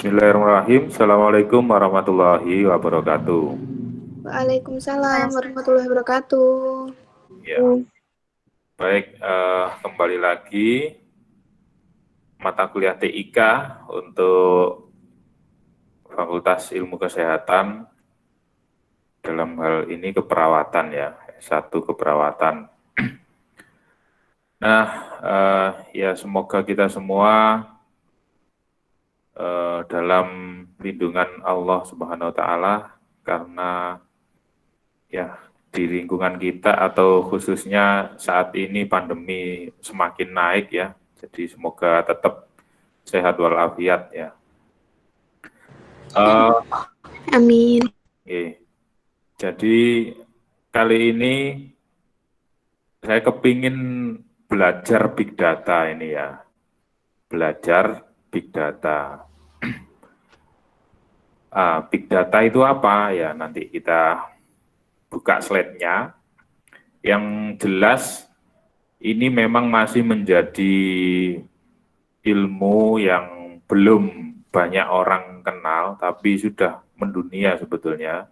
Bismillahirrahmanirrahim. Assalamualaikum warahmatullahi wabarakatuh. Waalaikumsalam warahmatullahi wabarakatuh. Ya, baik. Kembali lagi mata kuliah TIK untuk Fakultas Ilmu Kesehatan dalam hal ini keperawatan ya, S1 keperawatan. Nah, ya semoga kita semua dalam lindungan Allah Subhanahu Wa Taala karena ya di lingkungan kita atau khususnya saat ini pandemi semakin naik ya. Jadi semoga tetap sehat walafiat ya. Amin. Jadi kali ini saya kepingin belajar big data ini ya. Belajar big data. Big data itu apa ya? Nanti kita buka slide-nya. Yang jelas ini memang masih menjadi ilmu yang belum banyak orang kenal, tapi sudah mendunia sebetulnya.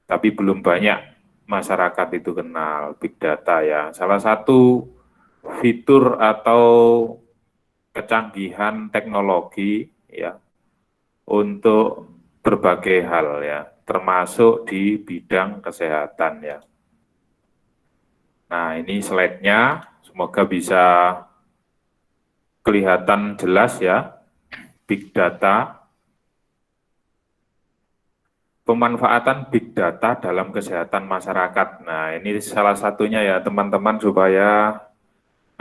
Tapi belum banyak masyarakat itu kenal big data ya. Salah satu fitur atau kecanggihan teknologi ya untuk berbagai hal ya, termasuk di bidang kesehatan ya. Nah, ini slide-nya, semoga bisa kelihatan jelas ya, big data. Pemanfaatan big data dalam kesehatan masyarakat. Nah, ini salah satunya ya teman-teman supaya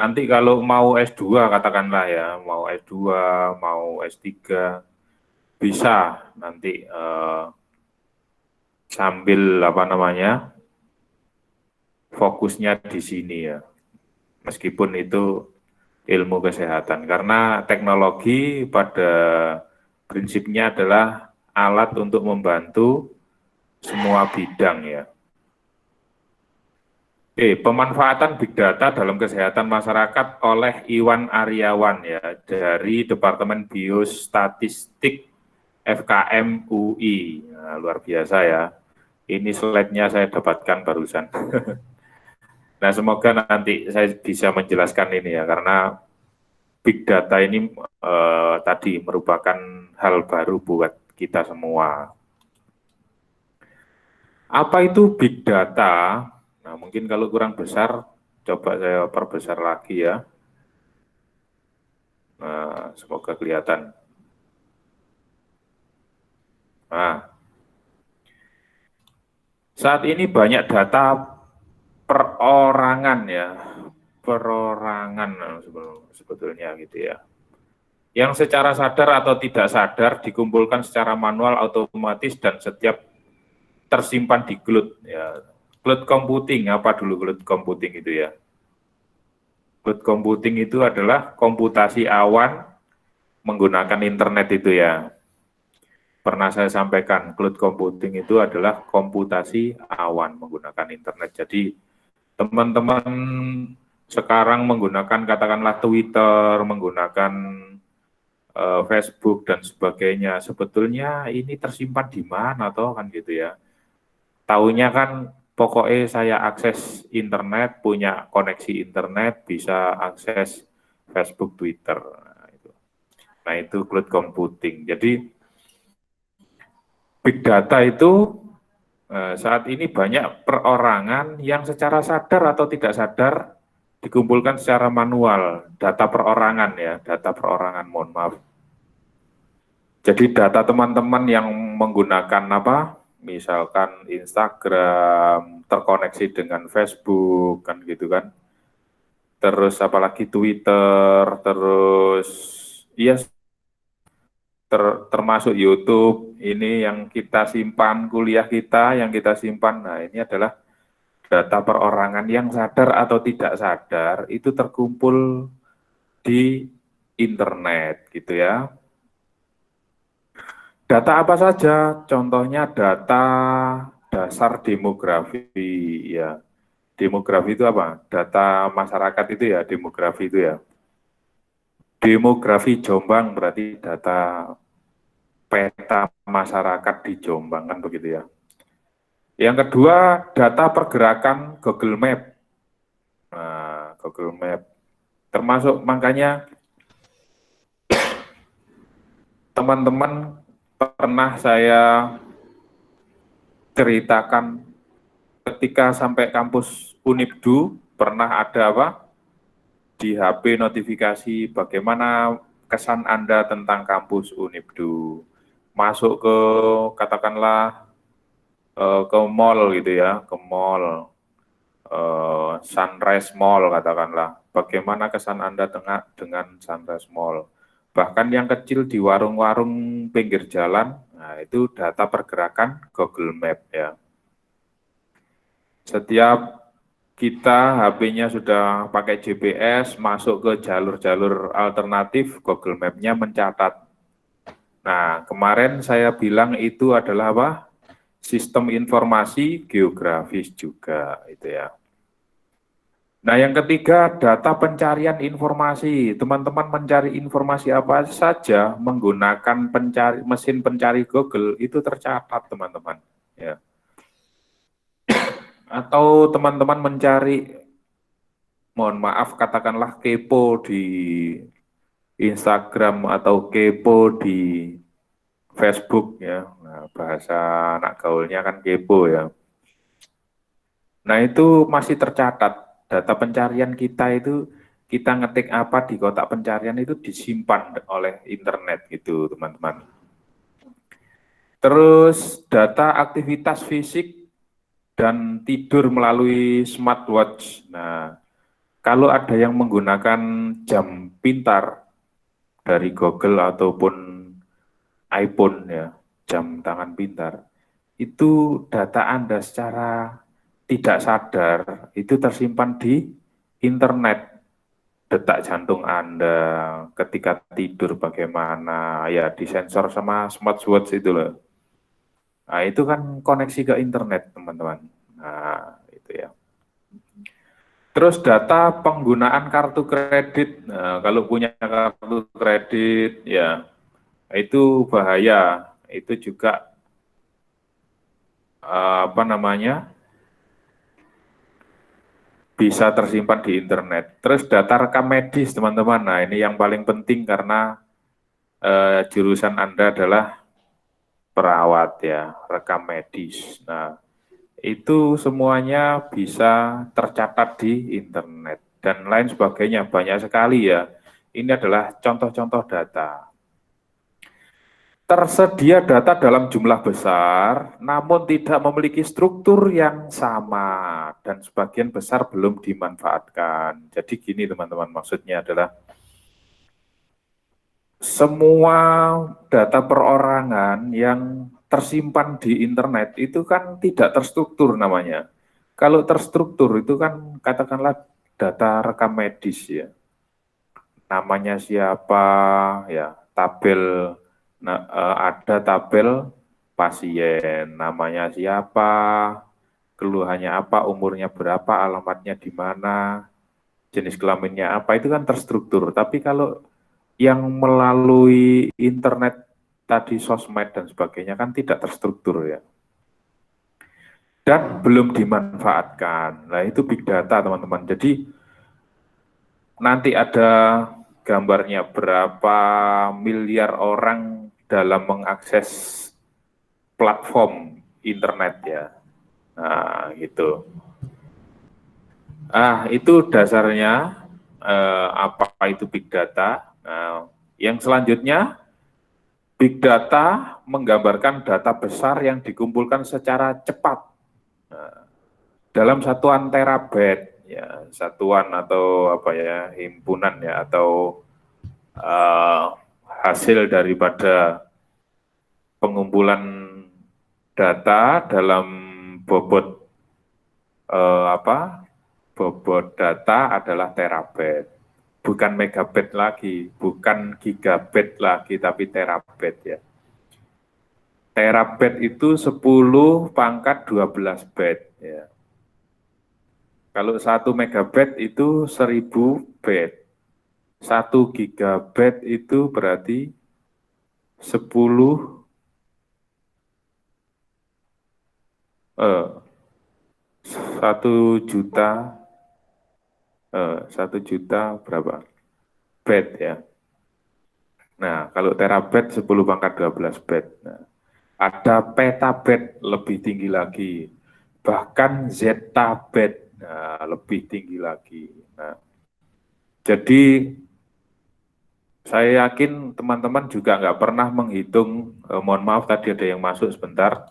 nanti kalau mau S2 katakanlah ya, mau S2, mau S3, bisa nanti sambil fokusnya di sini ya. Meskipun itu ilmu kesehatan, karena teknologi pada prinsipnya adalah alat untuk membantu semua bidang ya. Pemanfaatan big data dalam kesehatan masyarakat oleh Iwan Aryawan ya dari Departemen Biostatistik FKM UI. Nah, luar biasa ya. Ini slide-nya saya dapatkan barusan. Nah, semoga nanti saya bisa menjelaskan ini ya, karena big data ini tadi merupakan hal baru buat kita semua. Apa itu big data? Nah, mungkin kalau kurang besar, coba saya perbesar lagi ya. Nah, semoga kelihatan. Nah, saat ini banyak data perorangan ya, perorangan sebetulnya gitu ya. Yang secara sadar atau tidak sadar dikumpulkan secara manual otomatis dan setiap tersimpan di cloud ya. Cloud computing, apa dulu cloud computing itu ya? Cloud computing itu adalah komputasi awan menggunakan internet itu ya. Pernah saya sampaikan, cloud computing itu adalah komputasi awan menggunakan internet. Jadi teman-teman sekarang menggunakan katakanlah Twitter, menggunakan Facebook dan sebagainya. Sebetulnya ini tersimpan di mana toh kan gitu ya. Taunya kan pokoknya saya akses internet, punya koneksi internet, bisa akses Facebook, Twitter. Nah, itu cloud computing. Jadi big data itu saat ini banyak perorangan yang secara sadar atau tidak sadar dikumpulkan secara manual, data perorangan ya, data perorangan, mohon maaf. Jadi data teman-teman yang menggunakan misalkan Instagram, terkoneksi dengan Facebook, kan gitu kan. Terus apalagi Twitter, terus iya termasuk YouTube, ini yang kita simpan, kuliah kita yang kita simpan. Nah, ini adalah data perorangan yang sadar atau tidak sadar itu terkumpul di internet gitu ya. Data apa saja? Contohnya data dasar demografi ya. Demografi itu apa? Data masyarakat itu ya, demografi itu ya. Demografi Jombang berarti data peta masyarakat di Jombang, kan begitu ya. Yang kedua, data pergerakan Google Map. Nah, Google Map. Termasuk makanya teman-teman pernah saya ceritakan ketika sampai kampus Unibdu, pernah ada apa? Di HP notifikasi bagaimana kesan Anda tentang kampus Unibdu. Masuk ke, katakanlah, ke mall gitu ya, ke mall, Sunrise Mall katakanlah. Bagaimana kesan Anda dengan Sunrise Mall? Bahkan yang kecil di warung-warung pinggir jalan, nah itu data pergerakan Google Map ya. Setiap kita HP-nya sudah pakai GPS, masuk ke jalur-jalur alternatif, Google Map-nya mencatat. Nah, kemarin saya bilang itu adalah apa? Sistem informasi geografis juga, itu ya. Nah, yang ketiga, data pencarian informasi. Teman-teman mencari informasi apa saja menggunakan mesin pencari Google itu tercatat, teman-teman. Ya. Atau teman-teman mencari, mohon maaf, katakanlah kepo di Instagram atau kepo di Facebook ya. Nah, bahasa anak gaulnya kan kepo ya. Nah, itu masih tercatat. Data pencarian kita itu, kita ngetik apa di kotak pencarian itu disimpan oleh internet gitu, teman-teman. Terus data aktivitas fisik dan tidur melalui smartwatch. Nah, kalau ada yang menggunakan jam pintar dari Google ataupun iPhone ya, jam tangan pintar, itu data Anda secara tidak sadar itu tersimpan di internet. Detak jantung Anda ketika tidur bagaimana, ya disensor sama smartwatch itu loh. Nah, itu kan koneksi ke internet, teman-teman. Nah, itu ya. Terus data penggunaan kartu kredit. Nah, kalau punya kartu kredit, ya itu bahaya. Itu juga apa namanya, bisa tersimpan di internet. Terus data rekam medis, teman-teman. Nah, ini yang paling penting karena jurusan Anda adalah perawat ya, rekam medis. Nah, itu semuanya bisa tercatat di internet dan lain sebagainya, banyak sekali ya. Ini adalah contoh-contoh data. Tersedia data dalam jumlah besar, namun tidak memiliki struktur yang sama, dan sebagian besar belum dimanfaatkan. Jadi gini teman-teman, maksudnya adalah semua data perorangan yang tersimpan di internet itu kan tidak terstruktur namanya. Kalau terstruktur itu kan katakanlah data rekam medis ya. Namanya siapa ya, tabel. Nah, ada tabel pasien, namanya siapa, keluhannya apa, umurnya berapa, alamatnya di mana, jenis kelaminnya apa, itu kan terstruktur. Tapi kalau yang melalui internet tadi, sosmed dan sebagainya kan tidak terstruktur ya. Dan belum dimanfaatkan. Nah, itu big data, teman-teman. Jadi nanti ada gambarnya berapa miliar orang dalam mengakses platform internet ya. Nah, gitu. Itu dasarnya apa itu big data. Nah, yang selanjutnya, big data menggambarkan data besar yang dikumpulkan secara cepat. Nah, dalam satuan terabyte ya, satuan atau apa ya, himpunan ya, atau hasil daripada pengumpulan data dalam bobot bobot data adalah terabyte, bukan megabyte lagi, bukan gigabyte lagi, tapi terabyte ya. Terabyte itu 10 pangkat 12 byte ya. Kalau 1 megabyte itu 1000 byte. 1 gigabyte itu berarti 10 eh, 1 juta, 1 juta berapa? Byte ya. Nah, kalau terabyte 10 pangkat 12 byte. Nah, ada petabyte lebih tinggi lagi. Bahkan zettabyte, nah, lebih tinggi lagi. Nah, jadi saya yakin teman-teman juga nggak pernah menghitung, mohon maaf tadi ada yang masuk sebentar.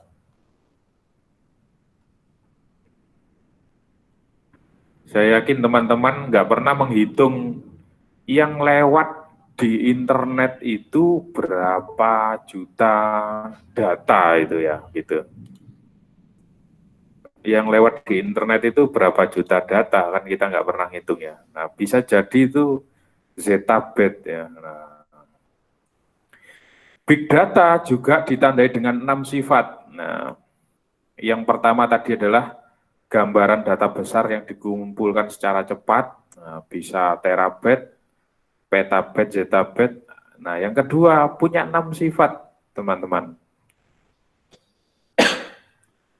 Saya yakin teman-teman nggak pernah menghitung yang lewat di internet itu berapa juta data itu ya, gitu. Yang lewat di internet itu berapa juta data, kan kita nggak pernah hitung ya. Nah, bisa jadi itu zettabyte ya. Nah, big data juga ditandai dengan 6 sifat. Nah, yang pertama tadi adalah gambaran data besar yang dikumpulkan secara cepat, nah, bisa terabyte, petabyte, zettabyte. Nah, yang kedua punya 6 sifat, teman-teman.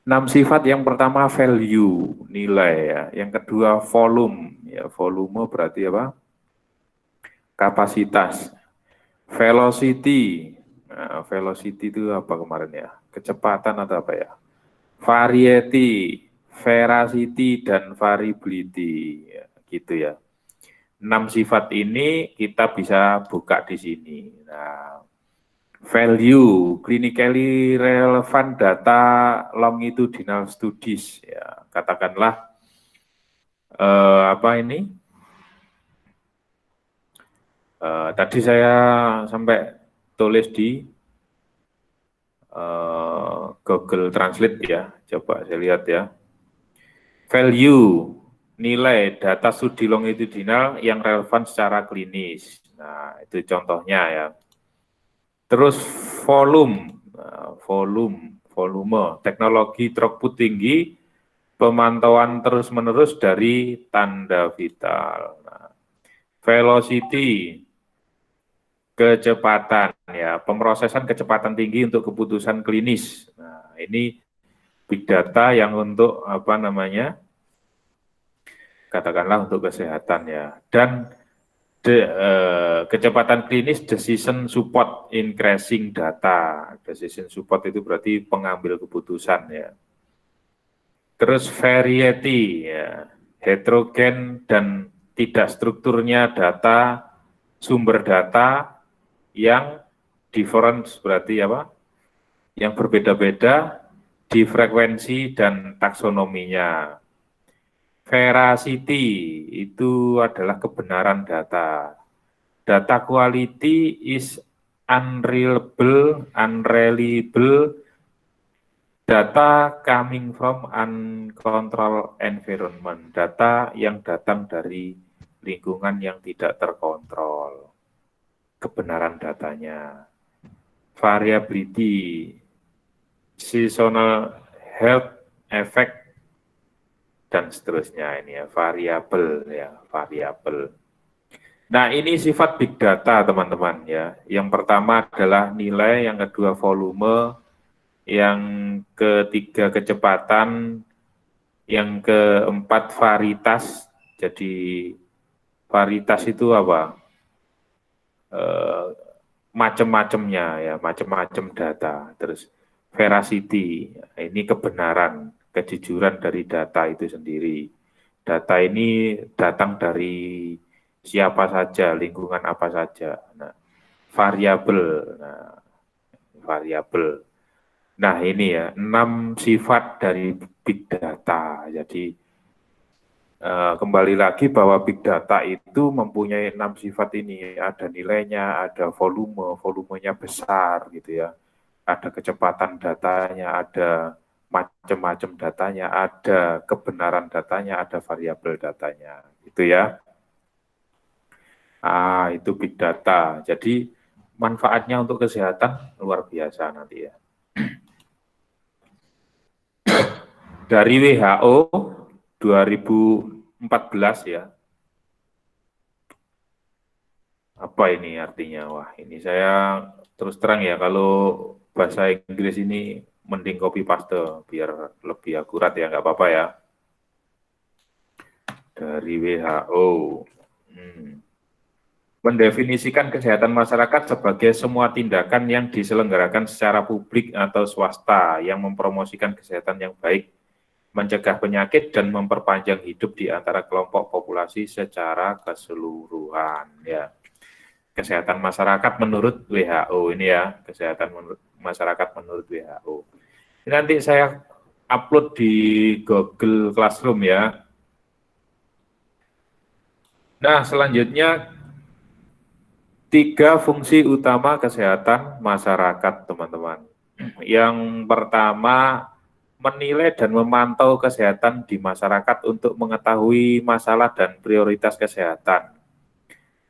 6 sifat, yang pertama value, nilai ya. Yang kedua volume, ya volume berarti apa? Kapasitas. Velocity, nah, velocity itu apa kemarin ya? Kecepatan atau apa ya? Variety, veracity, dan variability, ya, gitu ya. 6 sifat ini kita bisa buka di sini. Nah, value, clinically relevant data longitudinal studies, ya, katakanlah apa ini? Tadi saya sampai tulis di Google Translate ya, coba saya lihat ya. Value, nilai data studi longitudinal yang relevan secara klinis. Nah, itu contohnya ya. Terus volume, volume, teknologi throughput tinggi, pemantauan terus-menerus dari tanda vital. Nah, velocity, kecepatan ya, pemrosesan kecepatan tinggi untuk keputusan klinis. Nah, ini big data yang untuk apa namanya, katakanlah untuk kesehatan ya. Dan kecepatan klinis decision support increasing data. Decision support itu berarti pengambil keputusan ya. Terus variety ya, heterogen dan tidak strukturnya data, sumber data yang difference berarti apa? Yang berbeda-beda di frekuensi dan taksonominya. Veracity itu adalah kebenaran data. Data quality is unreliable data coming from uncontrolled environment. Data yang datang dari lingkungan yang tidak terkontrol. Kebenaran datanya. Variability, seasonal health effect, dan seterusnya ini ya, variabel ya, variabel. Nah, ini sifat big data, teman-teman ya. Yang pertama adalah nilai, yang kedua volume, yang ketiga kecepatan, yang keempat varietas. Jadi varietas itu apa? Macam-macamnya ya, macam-macam data. Terus veracity, ini kebenaran, kejujuran dari data itu sendiri. Data ini datang dari siapa saja, lingkungan apa saja. Nah, variabel, nah, variabel. Nah, ini ya 6 sifat dari big data. Jadi kembali lagi bahwa big data itu mempunyai 6 sifat ini. Ada nilainya, ada volumenya besar gitu ya. Ada kecepatan datanya, ada macam-macam datanya, ada kebenaran datanya, ada variabel datanya. Itu ya. Itu big data. Jadi manfaatnya untuk kesehatan luar biasa nanti ya. Dari WHO 2014 ya. Apa ini artinya? Wah, ini saya terus terang ya, kalau bahasa Inggris ini mending copy paste biar lebih akurat ya, nggak apa-apa ya. Dari WHO. Mendefinisikan kesehatan masyarakat sebagai semua tindakan yang diselenggarakan secara publik atau swasta yang mempromosikan kesehatan yang baik, mencegah penyakit dan memperpanjang hidup di antara kelompok populasi secara keseluruhan. Ya, kesehatan masyarakat menurut WHO ini ya, kesehatan masyarakat menurut WHO. Ini nanti saya upload di Google Classroom ya. Nah, selanjutnya 3 fungsi utama kesehatan masyarakat, teman-teman. Yang pertama, menilai dan memantau kesehatan di masyarakat untuk mengetahui masalah dan prioritas kesehatan.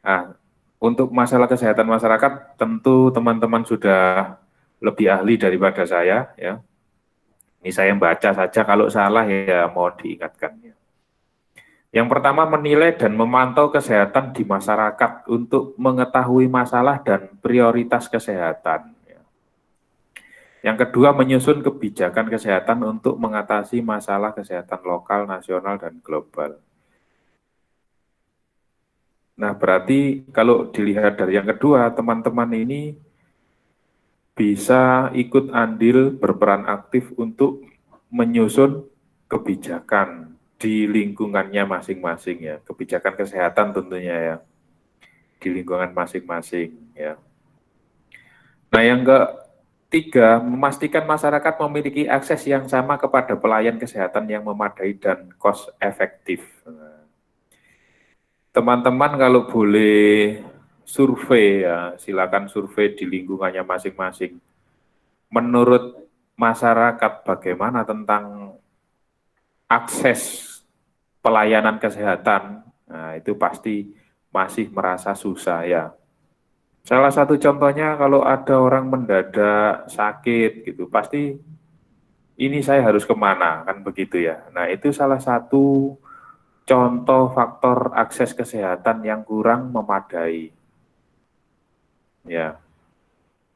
Nah, untuk masalah kesehatan masyarakat, tentu teman-teman sudah lebih ahli daripada saya, ya. Ini saya baca saja, kalau salah ya mohon diingatkan. Yang pertama, menilai dan memantau kesehatan di masyarakat untuk mengetahui masalah dan prioritas kesehatan. Yang kedua, menyusun kebijakan kesehatan untuk mengatasi masalah kesehatan lokal, nasional, dan global. Nah, berarti kalau dilihat dari yang kedua, teman-teman ini bisa ikut andil berperan aktif untuk menyusun kebijakan di lingkungannya masing-masing ya, kebijakan kesehatan tentunya ya, di lingkungan masing-masing ya. Nah, yang ketiga, memastikan masyarakat memiliki akses yang sama kepada pelayan kesehatan yang memadai dan cost efektif. Teman-teman kalau boleh survei ya, silakan survei di lingkungannya masing-masing. Menurut masyarakat bagaimana tentang akses pelayanan kesehatan? Nah, itu pasti masih merasa susah ya. Salah satu contohnya kalau ada orang mendadak sakit gitu, pasti ini saya harus kemana, kan begitu ya. Nah, itu salah satu contoh faktor akses kesehatan yang kurang memadai. Ya,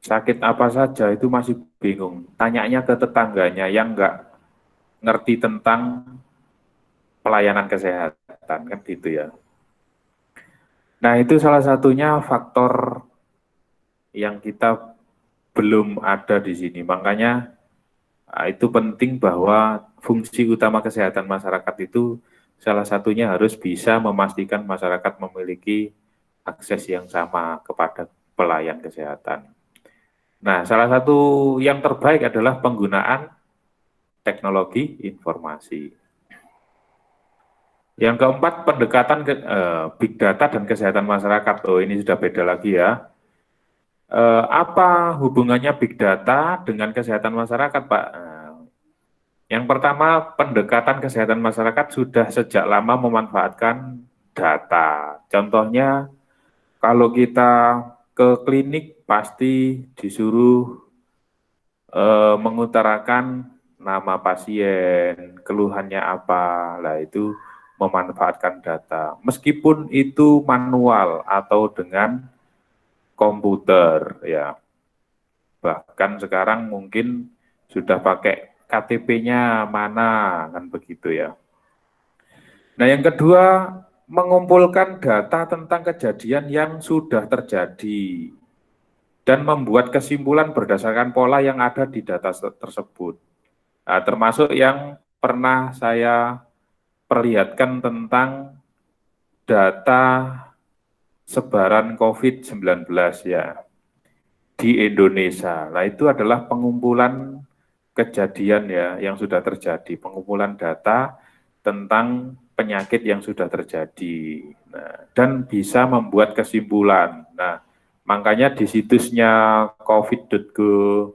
sakit apa saja itu masih bingung. Tanyanya ke tetangganya yang nggak ngerti tentang pelayanan kesehatan, kan gitu ya. Nah, itu salah satunya faktor yang kita belum ada di sini. Makanya itu penting bahwa fungsi utama kesehatan masyarakat itu salah satunya harus bisa memastikan masyarakat memiliki akses yang sama kepada pelayan kesehatan. Nah, salah satu yang terbaik adalah penggunaan teknologi informasi. Yang keempat, pendekatan big data dan kesehatan masyarakat. Oh, ini sudah beda lagi ya. Apa hubungannya big data dengan kesehatan masyarakat, Pak? Yang pertama, pendekatan kesehatan masyarakat sudah sejak lama memanfaatkan data. Contohnya, kalau kita ke klinik pasti disuruh mengutarakan nama pasien, keluhannya apa, lah itu memanfaatkan data. Meskipun itu manual atau dengan komputer, ya. Bahkan sekarang mungkin sudah pakai KTP-nya mana, kan begitu ya. Nah, yang kedua, mengumpulkan data tentang kejadian yang sudah terjadi dan membuat kesimpulan berdasarkan pola yang ada di data tersebut. Nah, termasuk yang pernah saya perlihatkan tentang data sebaran COVID-19 ya di Indonesia. Nah, itu adalah pengumpulan kejadian ya yang sudah terjadi, pengumpulan data tentang penyakit yang sudah terjadi. Nah, dan bisa membuat kesimpulan. Nah, makanya di situsnya covid.go.id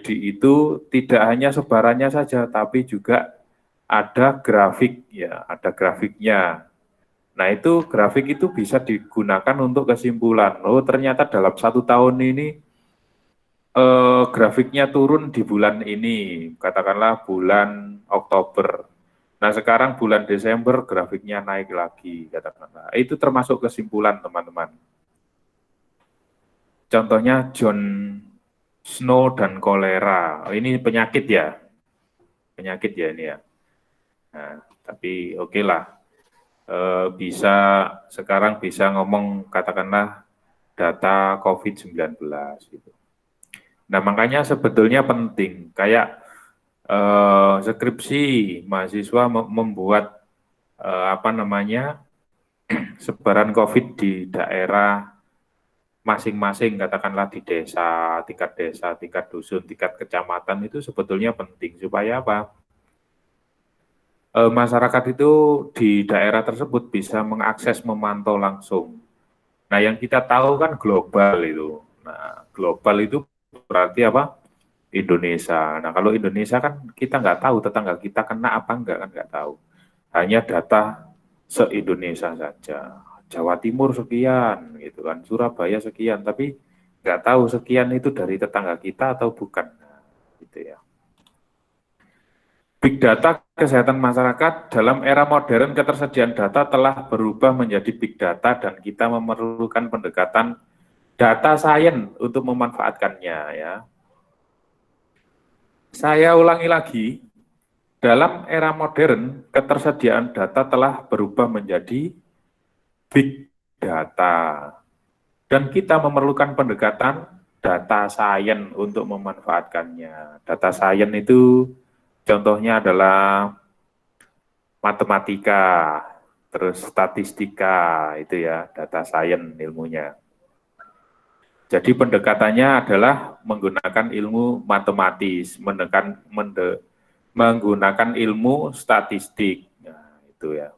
itu tidak hanya sebarannya saja, tapi juga ada grafik ya, ada grafiknya. Nah, itu grafik itu bisa digunakan untuk kesimpulan. Oh, ternyata dalam 1 tahun ini grafiknya turun di bulan ini, katakanlah bulan Oktober. Nah, sekarang bulan Desember grafiknya naik lagi, katakanlah. Itu termasuk kesimpulan, teman-teman. Contohnya John snow dan kolera. Oh, ini penyakit ya, ini ya. Nah, tapi oke lah, bisa sekarang bisa ngomong katakanlah data COVID-19 gitu. Nah, makanya sebetulnya penting, kayak skripsi mahasiswa membuat apa namanya sebaran COVID di daerah masing-masing, katakanlah di desa, tingkat dusun, tingkat kecamatan itu sebetulnya penting supaya apa? Masyarakat itu di daerah tersebut bisa mengakses, memantau langsung. Nah, yang kita tahu kan global itu. Nah, global itu berarti apa? Indonesia. Nah, kalau Indonesia kan kita nggak tahu tetangga kita kena apa enggak, kan nggak tahu. Hanya data se-Indonesia saja. Jawa Timur sekian, gitu kan. Surabaya sekian, tapi nggak tahu sekian itu dari tetangga kita atau bukan. Nah, gitu ya. Big data kesehatan masyarakat dalam era modern, ketersediaan data telah berubah menjadi big data dan kita memerlukan pendekatan data science untuk memanfaatkannya ya. Saya ulangi lagi, dalam era modern ketersediaan data telah berubah menjadi big data dan kita memerlukan pendekatan data science untuk memanfaatkannya. Data science itu contohnya adalah matematika, terus statistika, itu ya, data science ilmunya. Jadi pendekatannya adalah menggunakan ilmu matematis, menggunakan ilmu statistik, nah, itu ya,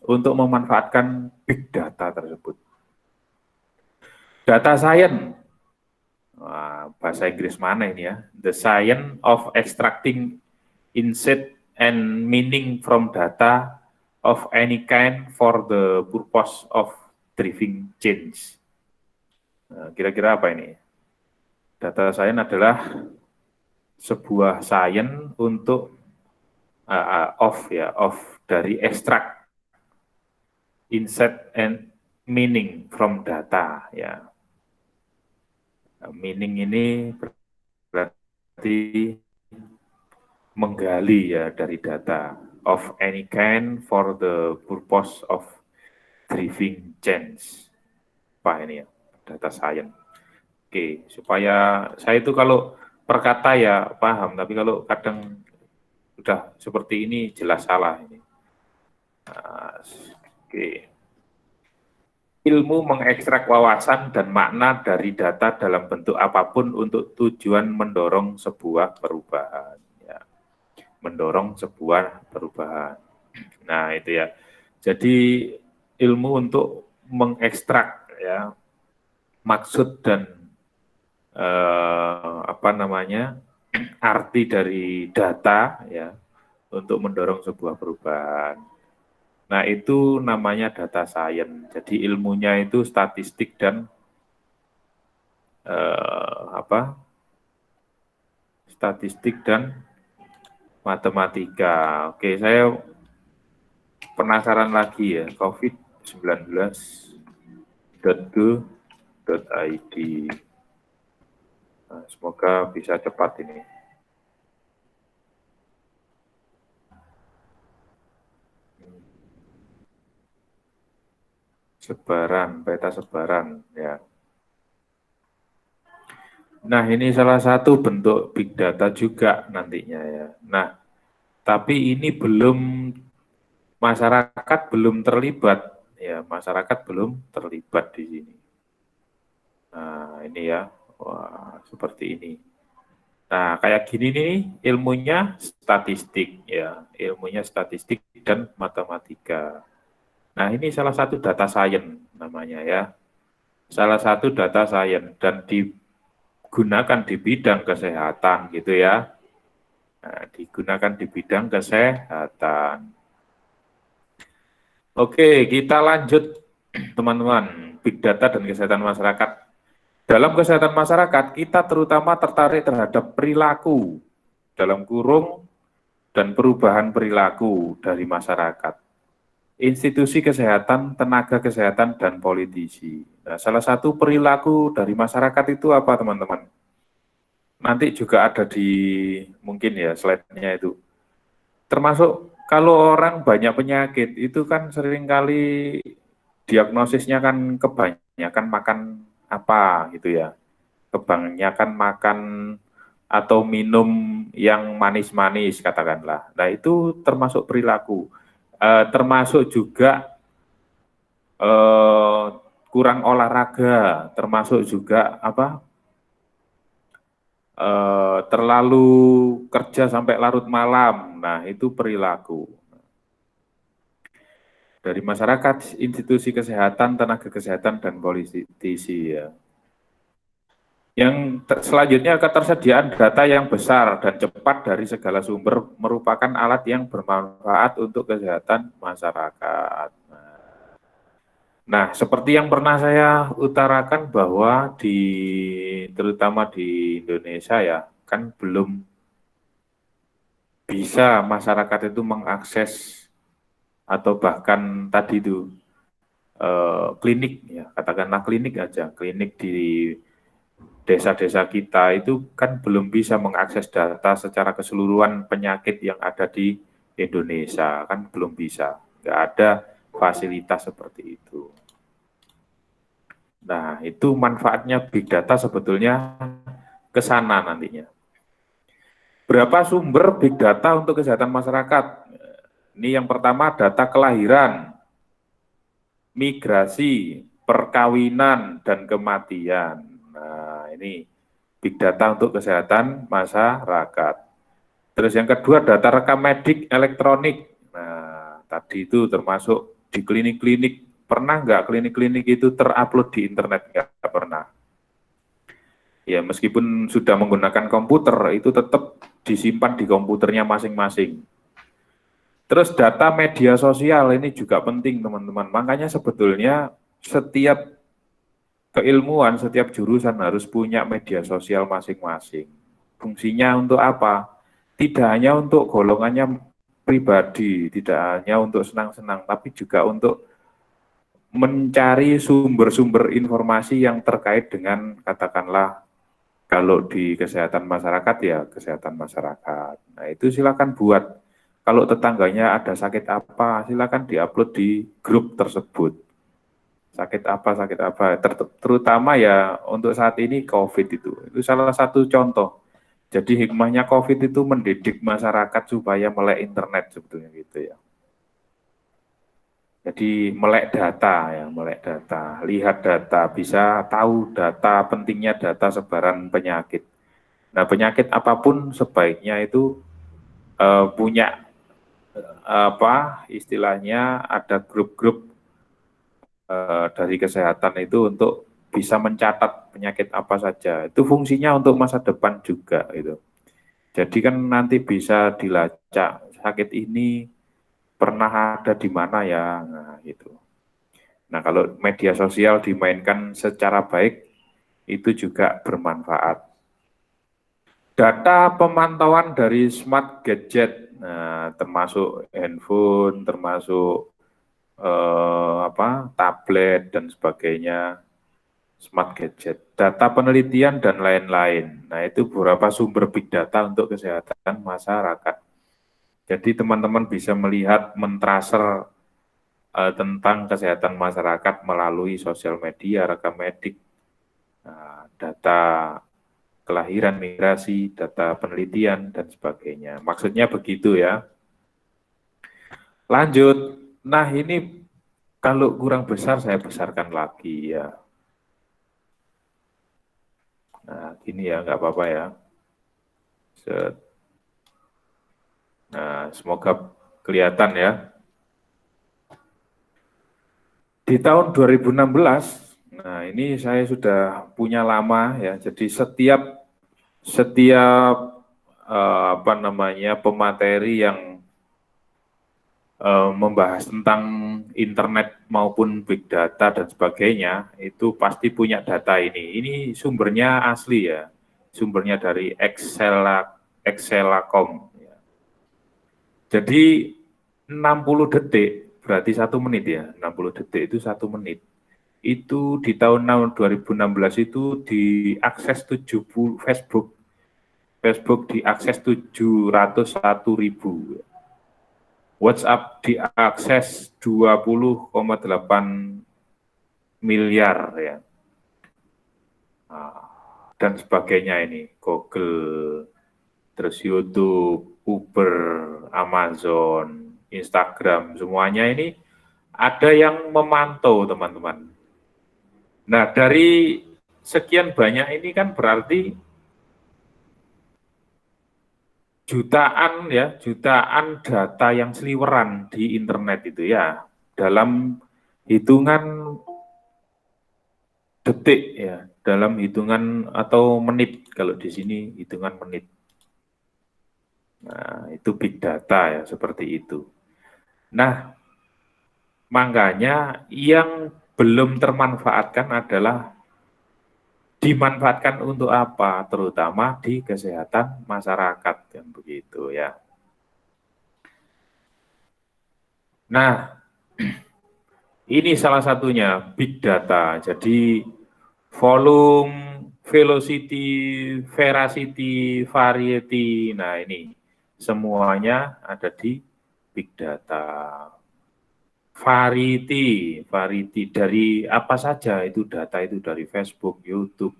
untuk memanfaatkan big data tersebut. Data science, bahasa Inggris mana ini ya? The science of extracting insight and meaning from data of any kind for the purpose of driving change. Nah, kira-kira apa ini? Data science adalah sebuah science untuk dari extract insight and meaning from data ya. Meaning ini berarti menggali ya dari data of any kind for the purpose of driving change. Apa ini ya? Data science. Oke, supaya saya itu kalau perkata ya paham, tapi kalau kadang udah seperti ini jelas salah ini. Nah, oke. Ilmu mengekstrak wawasan dan makna dari data dalam bentuk apapun untuk tujuan mendorong sebuah perubahan. Ya. Mendorong sebuah perubahan. Nah, itu ya. Jadi ilmu untuk mengekstrak ya maksud dan arti dari data ya untuk mendorong sebuah perubahan. Nah, itu namanya data science. Jadi ilmunya itu statistik dan statistik dan matematika. Oke, saya penasaran lagi ya, covid19.go.id. Nah, semoga bisa cepat ini. Sebaran, peta sebaran ya. Nah, ini salah satu bentuk big data juga nantinya ya. Nah, tapi ini masyarakat belum terlibat ya, masyarakat belum terlibat di sini. Nah, ini ya. Wah, seperti ini. Nah, kayak gini nih ilmunya statistik ya, ilmunya statistik dan matematika. Nah, ini salah satu data science namanya ya. Salah satu data science dan digunakan di bidang kesehatan gitu ya. Nah, digunakan di bidang kesehatan. Oke, kita lanjut teman-teman, big data dan kesehatan masyarakat. Dalam kesehatan masyarakat, kita terutama tertarik terhadap perilaku, dalam kurung, dan perubahan perilaku dari masyarakat. Institusi kesehatan, tenaga kesehatan, dan politisi. Nah, salah satu perilaku dari masyarakat itu apa, teman-teman? nanti juga ada di mungkin ya slide-nya itu. Termasuk kalau orang banyak penyakit itu kan seringkali diagnosisnya kan kebanyakan makan apa gitu ya. Kebanyakan makan atau minum yang manis-manis katakanlah. Nah itu termasuk perilaku. Termasuk juga kurang olahraga, termasuk juga apa terlalu kerja sampai larut malam. Nah, itu perilaku. Dari masyarakat, institusi kesehatan, tenaga kesehatan, dan politisi. Ya. Yang selanjutnya, ketersediaan data yang besar dan cepat dari segala sumber merupakan alat yang bermanfaat untuk kesehatan masyarakat. Nah, seperti yang pernah saya utarakan bahwa terutama di Indonesia ya, kan belum bisa masyarakat itu mengakses atau bahkan tadi itu klinik ya, katakanlah klinik aja, klinik di desa-desa kita itu kan belum bisa mengakses data secara keseluruhan penyakit yang ada di Indonesia, kan belum bisa, nggak ada fasilitas seperti itu. Nah, itu manfaatnya big data sebetulnya ke sana nantinya. Berapa sumber big data untuk kesehatan masyarakat? Ini yang pertama data kelahiran, migrasi, perkawinan, dan kematian. Nah, ini big data untuk kesehatan masyarakat. Terus yang kedua data rekam medik elektronik. Nah, tadi itu termasuk di klinik-klinik. Pernah nggak klinik-klinik itu terupload di internet? Nggak pernah. Ya, meskipun sudah menggunakan komputer, itu tetap disimpan di komputernya masing-masing. Terus data media sosial ini juga penting teman-teman. Makanya sebetulnya setiap keilmuan, setiap jurusan harus punya media sosial masing-masing. Fungsinya untuk apa? Tidak hanya untuk golongannya pribadi, tidak hanya untuk senang-senang, tapi juga untuk mencari sumber-sumber informasi yang terkait dengan katakanlah kalau di kesehatan masyarakat ya kesehatan masyarakat. Nah itu silakan buat. Kalau tetangganya ada sakit apa, silakan diupload di grup tersebut. Sakit apa, terutama ya untuk saat ini COVID itu salah satu contoh. Jadi hikmahnya COVID itu mendidik masyarakat supaya melek internet sebetulnya gitu ya. Jadi melek data ya, melek data, lihat data, bisa tahu data, pentingnya data sebaran penyakit. Nah penyakit apapun sebaiknya itu punya apa istilahnya ada grup-grup dari kesehatan itu untuk bisa mencatat penyakit apa saja. Itu fungsinya untuk masa depan juga gitu. Jadi kan nanti bisa dilacak sakit ini pernah ada di mana ya, nah gitu. Nah kalau media sosial dimainkan secara baik itu juga bermanfaat. Data pemantauan dari smart gadget, nah, termasuk handphone, termasuk tablet dan sebagainya, smart gadget, data penelitian dan lain-lain. Nah itu beberapa sumber big data untuk kesehatan masyarakat. Jadi teman-teman bisa melihat mentraser tentang kesehatan masyarakat melalui sosial media, rekam medik, data kelahiran, migrasi, data penelitian, dan sebagainya. Maksudnya begitu ya. Lanjut. Nah ini kalau kurang besar saya besarkan lagi ya. Nah gini ya, nggak apa-apa ya. Set. Nah semoga kelihatan ya. Di tahun 2016, nah ini saya sudah punya lama ya. Jadi setiap pemateri yang membahas tentang internet maupun big data dan sebagainya itu pasti punya data ini. Ini sumbernya asli ya, sumbernya dari Excelacom. Jadi 60 detik berarti 1 menit ya, 60 detik itu 1 menit. Itu di tahun 2016 itu diakses 70 Facebook Facebook diakses 701.000. WhatsApp diakses 20,8 miliar ya. Dan sebagainya ini, Google, terus YouTube, Uber, Amazon, Instagram, semuanya ini ada yang memantau teman-teman. Nah, dari sekian banyak ini kan berarti jutaan data yang seliweran di internet itu ya, dalam hitungan detik ya, dalam hitungan atau menit, kalau di sini hitungan menit. Nah, itu big data ya, seperti itu. Nah, makanya yang belum termanfaatkan adalah dimanfaatkan untuk apa, terutama di kesehatan masyarakat, kan begitu ya. Nah, ini salah satunya big data. Jadi volume, velocity, veracity, variety. Nah, ini semuanya ada di big data. Variety dari apa saja itu data itu, dari Facebook, YouTube,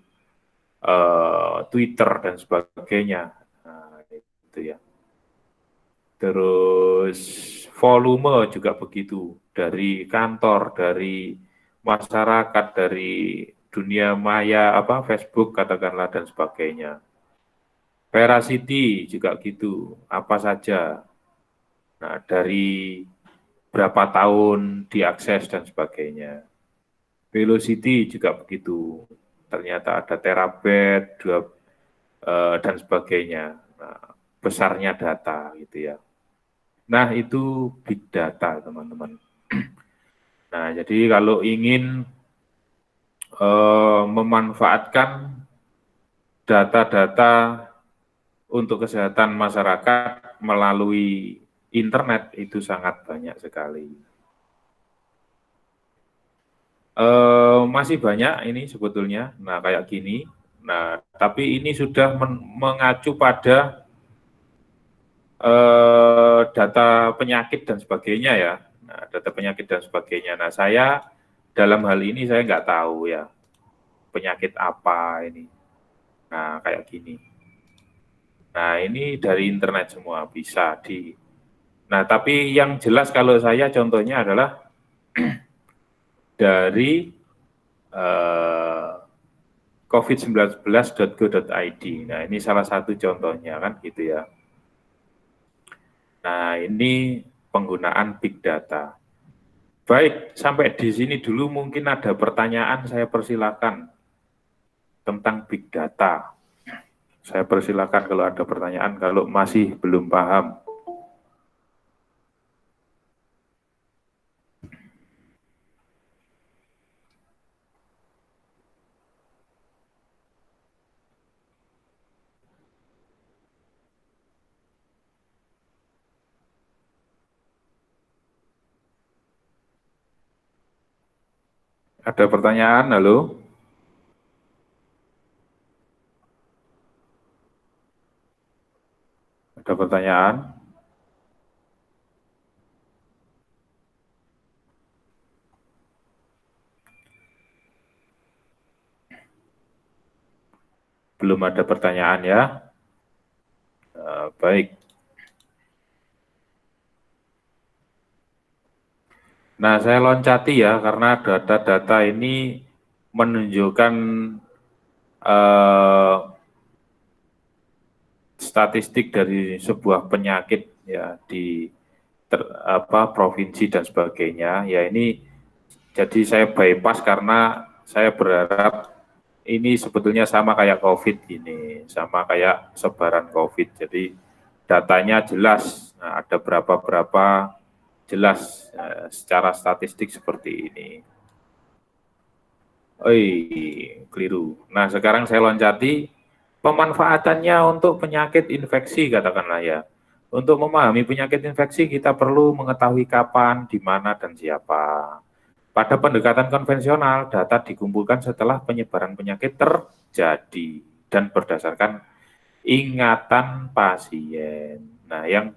Twitter dan sebagainya. Nah, itu ya. Terus volume juga begitu, dari kantor, dari masyarakat, dari dunia maya, Facebook katakanlah dan sebagainya. Veracity juga gitu, apa saja. Nah, dari berapa tahun diakses dan sebagainya. Velocity juga begitu, ternyata ada terabyte, dan sebagainya. Nah, besarnya data gitu ya. Nah, itu big data, teman-teman. Nah, jadi kalau ingin memanfaatkan data-data untuk kesehatan masyarakat melalui internet, itu sangat banyak sekali. Masih banyak ini sebetulnya, nah kayak gini. Nah, tapi ini sudah mengacu pada data penyakit dan sebagainya ya. Nah, data penyakit dan sebagainya. Nah, saya dalam hal ini saya nggak tahu ya penyakit apa ini. Nah, kayak gini. Nah, ini dari internet semua bisa di. Nah, tapi yang jelas kalau saya contohnya adalah dari covid19.go.id. Nah, ini salah satu contohnya kan gitu ya. Nah, ini penggunaan big data. Baik, sampai di sini dulu mungkin ada pertanyaan, saya persilakan tentang big data. Saya persilakan kalau ada pertanyaan, kalau masih belum paham. Ada pertanyaan, halo? Ada pertanyaan? Belum ada pertanyaan ya? Baik. Nah, saya loncati ya, karena data-data ini menunjukkan statistik dari sebuah penyakit ya di provinsi dan sebagainya. Ya ini jadi saya bypass karena saya berharap ini sebetulnya sama kayak COVID ini, sama kayak sebaran COVID. Jadi datanya jelas, nah, ada berapa jelas secara statistik seperti ini. Oi, keliru. Nah, sekarang saya loncati pemanfaatannya untuk penyakit infeksi, katakanlah ya. Untuk memahami penyakit infeksi, kita perlu mengetahui kapan, di mana, dan siapa. Pada pendekatan konvensional, data dikumpulkan setelah penyebaran penyakit terjadi dan berdasarkan ingatan pasien. Nah, yang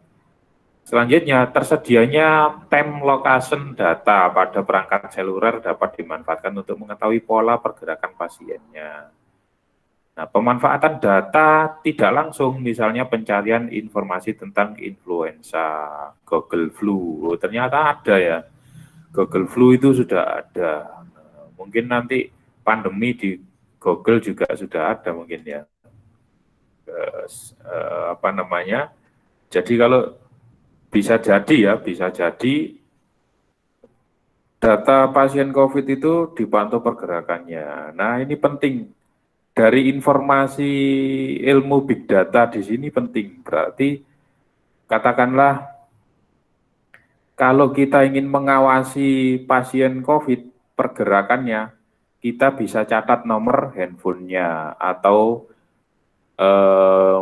selanjutnya, tersedianya time location data pada perangkat seluler dapat dimanfaatkan untuk mengetahui pola pergerakan pasiennya. Nah, pemanfaatan data tidak langsung, misalnya pencarian informasi tentang influenza, Google Flu. Oh, ternyata ada ya, Google Flu itu sudah ada. Mungkin nanti pandemi di Google juga sudah ada mungkin ya. Apa namanya? Jadi kalau bisa jadi ya, bisa jadi data pasien COVID itu dipantau pergerakannya. Nah, ini penting. Dari informasi ilmu big data di sini penting. Berarti katakanlah kalau kita ingin mengawasi pasien COVID pergerakannya, kita bisa catat nomor handphonenya atau eh,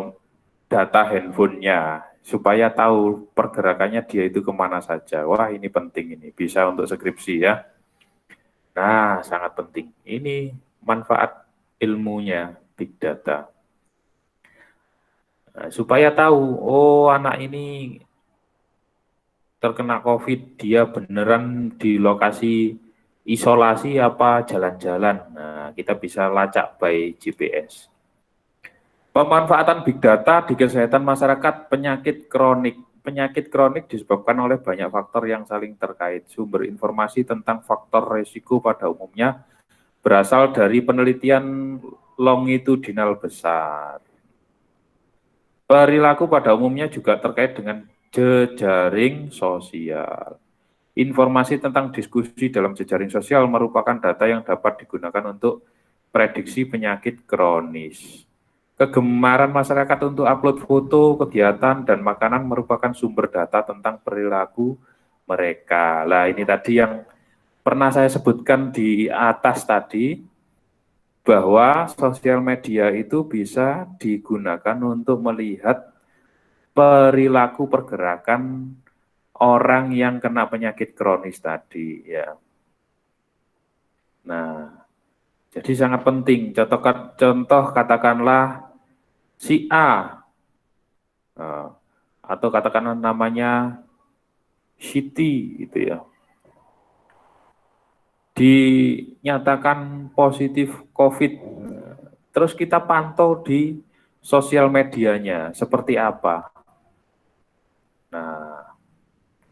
data handphonenya supaya tahu pergerakannya dia itu kemana saja. Wah, ini penting, ini bisa untuk skripsi ya. Nah, sangat penting. Ini manfaat ilmunya big data. Nah, supaya tahu, oh anak ini terkena COVID, dia beneran di lokasi isolasi apa jalan-jalan. Nah, kita bisa lacak by GPS. Pemanfaatan big data di kesehatan masyarakat penyakit kronik. Penyakit kronik disebabkan oleh banyak faktor yang saling terkait. Sumber informasi tentang faktor resiko pada umumnya berasal dari penelitian longitudinal besar. Perilaku pada umumnya juga terkait dengan jejaring sosial. Informasi tentang diskusi dalam jejaring sosial merupakan data yang dapat digunakan untuk prediksi penyakit kronis. Kegemaran masyarakat untuk upload foto, kegiatan, dan makanan merupakan sumber data tentang perilaku mereka. Lah ini tadi yang pernah saya sebutkan di atas tadi, bahwa sosial media itu bisa digunakan untuk melihat perilaku pergerakan orang yang kena penyakit kronis tadi ya. Nah, jadi sangat penting. Contoh katakanlah si A atau katakanlah namanya Siti itu ya. Dinyatakan positif COVID. Terus kita pantau di sosial medianya seperti apa. Nah,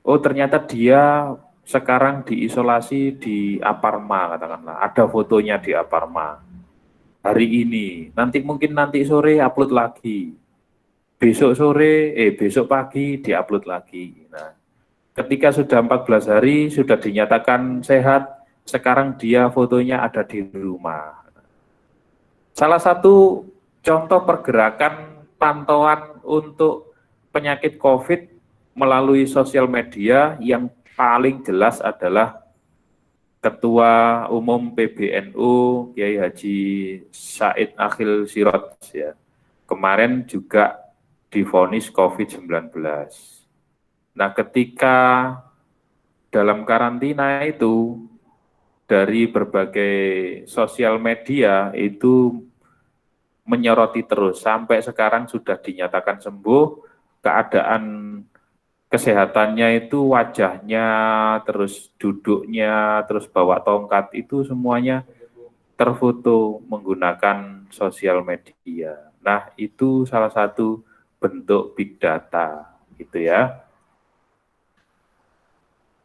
oh ternyata dia sekarang diisolasi di Aparma katakanlah. Ada fotonya di Aparma. Hari ini, mungkin nanti sore upload lagi. Besok pagi diupload lagi. Nah, ketika sudah 14 hari sudah dinyatakan sehat, sekarang dia fotonya ada di rumah. Salah satu contoh pergerakan pantauan untuk penyakit COVID melalui sosial media yang paling jelas adalah Ketua Umum PBNU Kiai Haji Said Akhil Sirot ya. Kemarin juga divonis COVID-19. Nah, ketika dalam karantina itu dari berbagai sosial media itu menyoroti terus sampai sekarang sudah dinyatakan sembuh, keadaan kesehatannya itu wajahnya, terus duduknya, terus bawa tongkat itu semuanya terfoto menggunakan sosial media. Nah, itu salah satu bentuk big data gitu ya.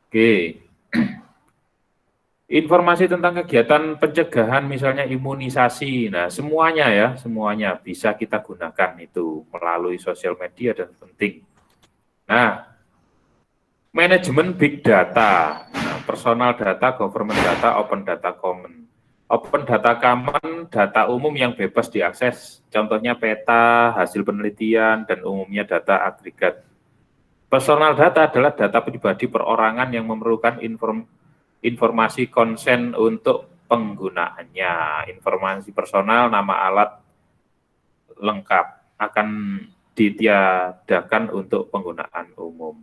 Oke. Informasi tentang kegiatan pencegahan misalnya imunisasi. Nah, semuanya bisa kita gunakan itu melalui sosial media dan penting. Nah, manajemen big data, nah, personal data, government data, open data common. Open data common, data umum yang bebas diakses, contohnya peta, hasil penelitian, dan umumnya data agregat. Personal data adalah data pribadi perorangan yang memerlukan informasi konsen untuk penggunaannya. Informasi personal, nama alat lengkap akan ditiadakan untuk penggunaan umum.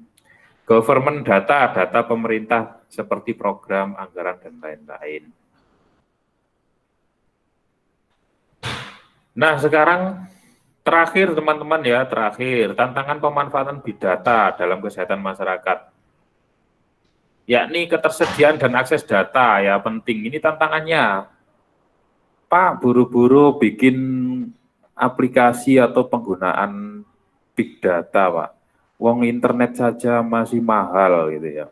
Government data, data pemerintah seperti program, anggaran, dan lain-lain. Nah, sekarang Terakhir teman-teman ya, terakhir tantangan pemanfaatan big data dalam kesehatan masyarakat. Yakni ketersediaan dan akses data ya penting. Ini tantangannya. Pak, buru-buru bikin aplikasi atau penggunaan big data, Pak. Wong internet saja masih mahal gitu ya.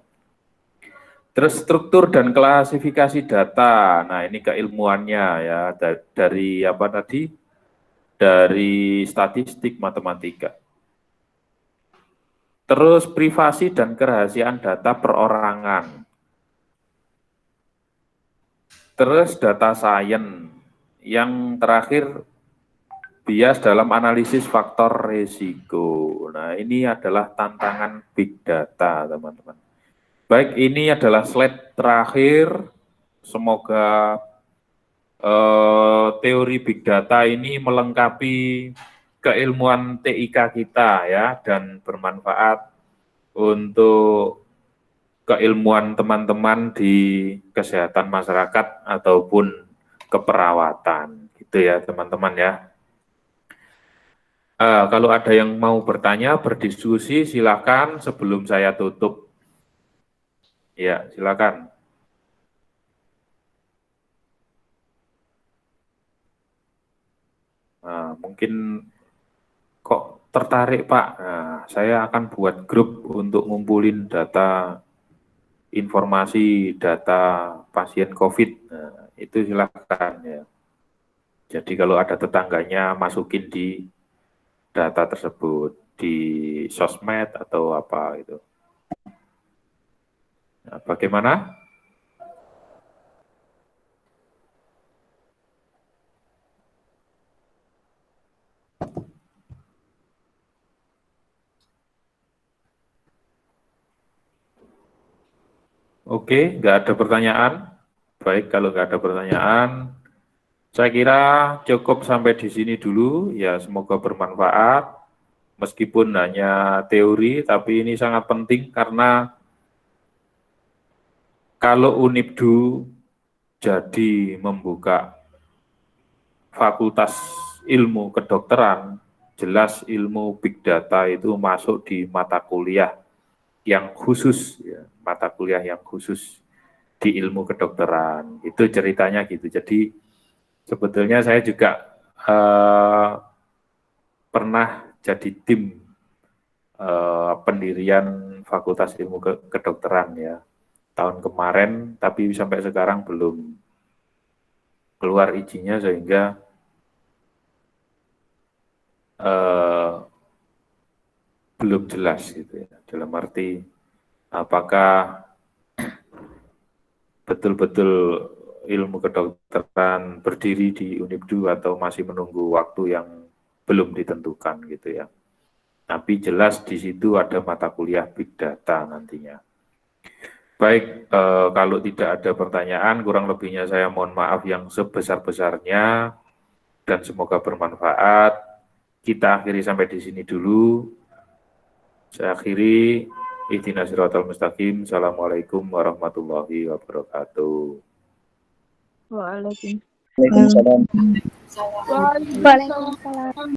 Terus struktur dan klasifikasi data. Nah, ini keilmuannya ya dari apa tadi? Dari statistik matematika. Terus privasi dan kerahasiaan data perorangan. Terus data science. Yang terakhir bias dalam analisis faktor risiko. Nah, ini adalah tantangan big data, teman-teman. Baik, ini adalah slide terakhir. Semoga teori big data ini melengkapi keilmuan TIK kita ya dan bermanfaat untuk keilmuan teman-teman di kesehatan masyarakat ataupun keperawatan gitu ya teman-teman ya. Kalau ada yang mau bertanya, berdiskusi silakan sebelum saya tutup. Ya, silakan. Mungkin kok tertarik Pak, saya akan buat grup untuk ngumpulin data, informasi data pasien COVID, itu silakan ya. Jadi kalau ada tetangganya masukin di data tersebut, di sosmed atau apa itu. Nah, bagaimana? Oke, nggak ada pertanyaan. Baik, kalau nggak ada pertanyaan, saya kira cukup sampai di sini dulu. Ya, semoga bermanfaat. Meskipun hanya teori, tapi ini sangat penting karena kalau Unibdu jadi membuka fakultas ilmu kedokteran, jelas ilmu big data itu masuk di mata kuliah yang khusus, ya, mata kuliah yang khusus di ilmu kedokteran. Itu ceritanya gitu. Jadi sebetulnya saya juga pernah jadi tim pendirian Fakultas Ilmu Kedokteran ya tahun kemarin, tapi sampai sekarang belum keluar izinnya sehingga belum jelas gitu ya. Dalam arti apakah betul-betul ilmu kedokteran berdiri di Unibdu atau masih menunggu waktu yang belum ditentukan gitu ya. Tapi jelas di situ ada mata kuliah Big Data nantinya. Baik, kalau tidak ada pertanyaan, kurang lebihnya saya mohon maaf yang sebesar-besarnya dan semoga bermanfaat. Kita akhiri sampai di sini dulu. Saya akhiri. Ihdinas siratal mustaqim. Assalamualaikum warahmatullahi wabarakatuh. Waalaikumsalam. Waalaikumsalam.